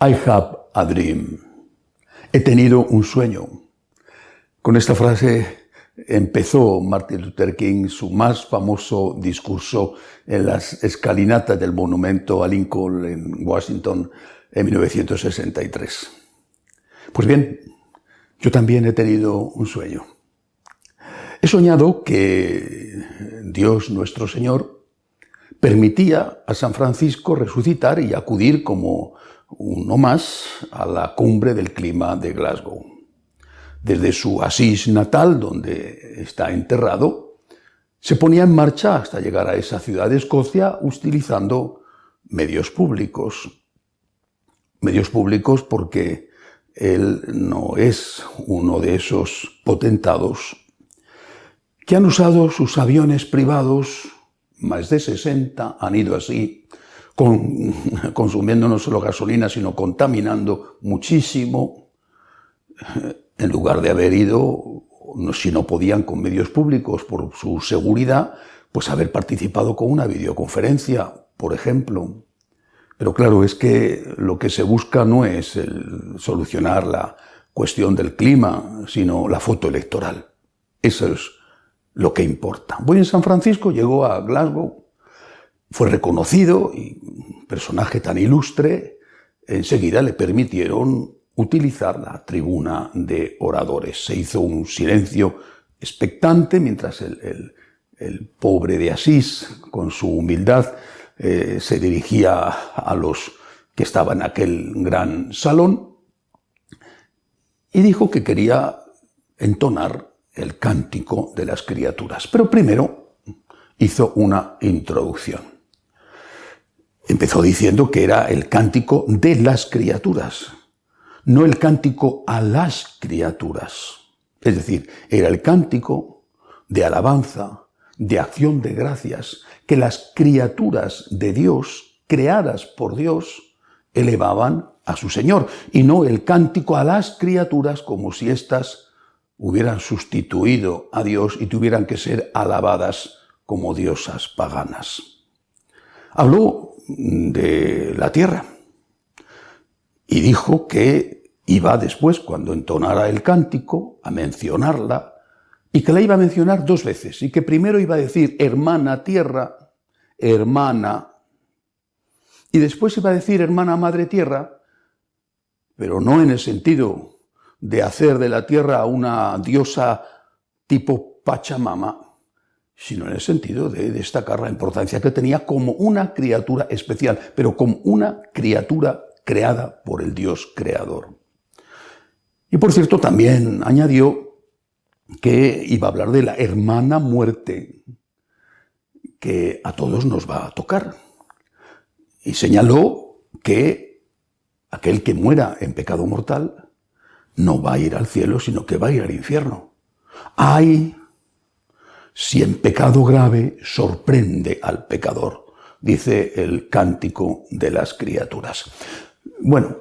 I have a dream. He tenido un sueño. Con esta frase empezó Martin Luther King su más famoso discurso en las escalinatas del monumento a Lincoln en Washington en 1963. Pues bien, yo también he tenido un sueño. He soñado que Dios nuestro Señor permitía a San Francisco resucitar y acudir como uno más a la cumbre del clima de Glasgow. Desde su Asís natal, donde está enterrado, se ponía en marcha hasta llegar a esa ciudad de Escocia utilizando medios públicos. Medios públicos porque él no es uno de esos potentados que han usado sus aviones privados, más de 60 han ido así, consumiendo no solo gasolina, sino contaminando muchísimo, en lugar de haber ido, si no podían con medios públicos por su seguridad, pues haber participado con una videoconferencia, por ejemplo. Pero claro, es que lo que se busca no es solucionar la cuestión del clima, sino la foto electoral. Eso es lo que importa. Voy en San Francisco, llegó a Glasgow, fue reconocido y un personaje tan ilustre, enseguida le permitieron utilizar la tribuna de oradores. Se hizo un silencio expectante mientras el pobre de Asís, con su humildad, se dirigía a los que estaban en aquel gran salón y dijo que quería entonar el cántico de las criaturas. Pero primero hizo una introducción. Empezó diciendo que era el cántico de las criaturas, no el cántico a las criaturas. Es decir, era el cántico de alabanza, de acción de gracias, que las criaturas de Dios, creadas por Dios, elevaban a su Señor, y no el cántico a las criaturas como si éstas hubieran sustituido a Dios y tuvieran que ser alabadas como diosas paganas. Habló de la tierra y dijo que iba después, cuando entonara el cántico, a mencionarla, y que la iba a mencionar 2 veces, y que primero iba a decir hermana tierra, hermana, y después iba a decir hermana madre tierra, pero no en el sentido de hacer de la tierra una diosa tipo Pachamama, sino en el sentido de destacar la importancia que tenía como una criatura especial, pero como una criatura creada por el Dios creador. Y por cierto, también añadió que iba a hablar de la hermana muerte, que a todos nos va a tocar. Y señaló que aquel que muera en pecado mortal no va a ir al cielo, sino que va a ir al infierno. ¡Ay! Si en pecado grave sorprende al pecador, dice el cántico de las criaturas. Bueno,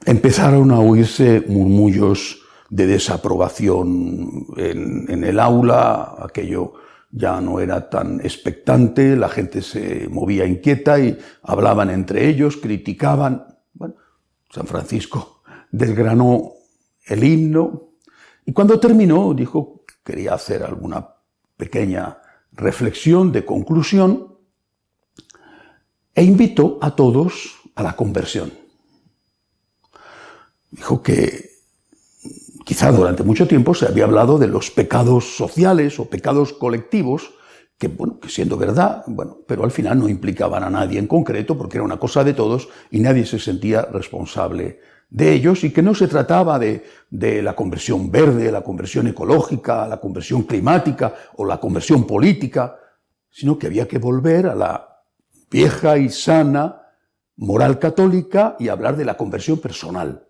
empezaron a oírse murmullos de desaprobación en el aula, aquello ya no era tan expectante, la gente se movía inquieta y hablaban entre ellos, criticaban. Bueno, San Francisco desgranó el himno, y cuando terminó dijo que quería hacer alguna pequeña reflexión de conclusión e invitó a todos a la conversión. Dijo que quizá durante mucho tiempo se había hablado de los pecados sociales o pecados colectivos, que siendo verdad, pero al final no implicaban a nadie en concreto porque era una cosa de todos y nadie se sentía responsable de ellos, y que no se trataba de la conversión verde, la conversión ecológica, la conversión climática o la conversión política, sino que había que volver a la vieja y sana moral católica y hablar de la conversión personal.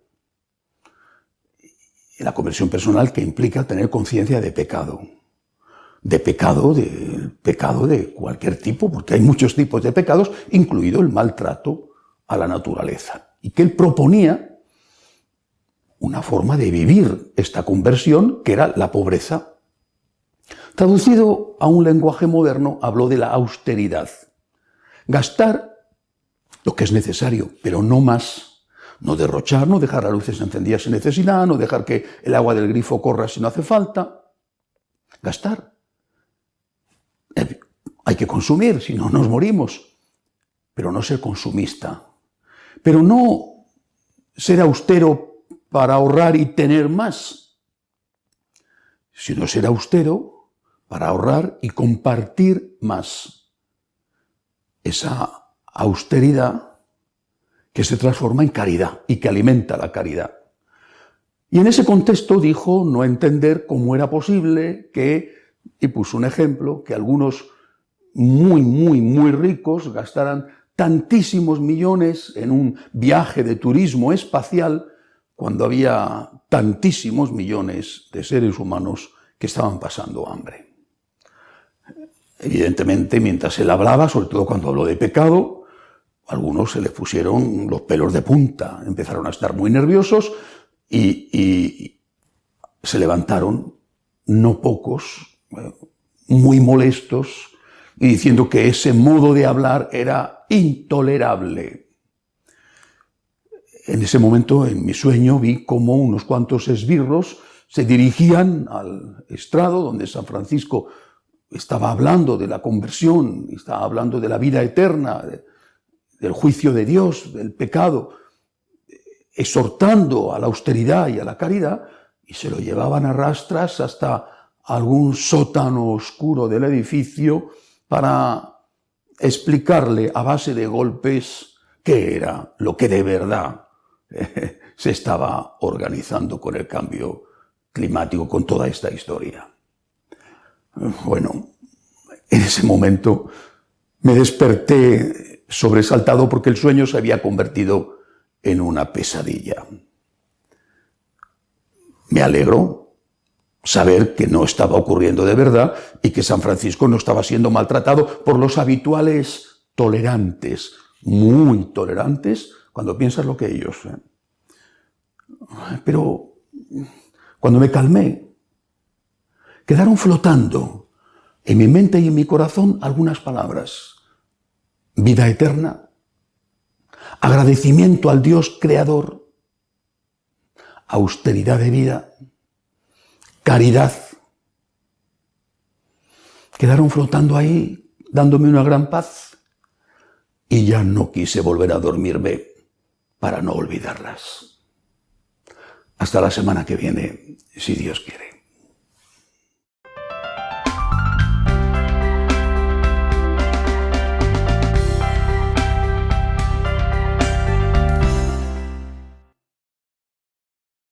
Y la conversión personal que implica tener conciencia de pecado de cualquier tipo, porque hay muchos tipos de pecados, incluido el maltrato a la naturaleza. Y que él proponía una forma de vivir esta conversión, que era la pobreza. Traducido a un lenguaje moderno, habló de la austeridad. Gastar lo que es necesario, pero no más. No derrochar, no dejar las luces encendidas sin necesidad, no dejar que el agua del grifo corra si no hace falta. Gastar. Hay que consumir, si no nos morimos. Pero no ser consumista. Pero no ser austero para ahorrar y tener más, sino ser austero para ahorrar y compartir más. Esa austeridad que se transforma en caridad y que alimenta la caridad. Y en ese contexto dijo no entender cómo era posible que, y puso un ejemplo, que algunos muy ricos gastaran tantísimos millones en un viaje de turismo espacial cuando había tantísimos millones de seres humanos que estaban pasando hambre. Evidentemente, mientras él hablaba, sobre todo cuando habló de pecado, algunos se les pusieron los pelos de punta, empezaron a estar muy nerviosos y se levantaron, no pocos, muy molestos, y diciendo que ese modo de hablar era intolerable. En ese momento, en mi sueño, vi cómo unos cuantos esbirros se dirigían al estrado donde San Francisco estaba hablando de la conversión, estaba hablando de la vida eterna, del juicio de Dios, del pecado, exhortando a la austeridad y a la caridad, y se lo llevaban a rastras hasta algún sótano oscuro del edificio para explicarle a base de golpes qué era lo que de verdad se estaba organizando con el cambio climático, con toda esta historia. Bueno, en ese momento me desperté sobresaltado porque el sueño se había convertido en una pesadilla. Me alegro saber que no estaba ocurriendo de verdad y que San Francisco no estaba siendo maltratado por los habituales tolerantes, muy tolerantes, cuando piensas lo que ellos. Pero cuando me calmé, quedaron flotando en mi mente y en mi corazón algunas palabras. Vida eterna, agradecimiento al Dios creador, austeridad de vida, caridad. Quedaron flotando ahí, dándome una gran paz, y ya no quise volver a dormirme para no olvidarlas. Hasta la semana que viene, si Dios quiere.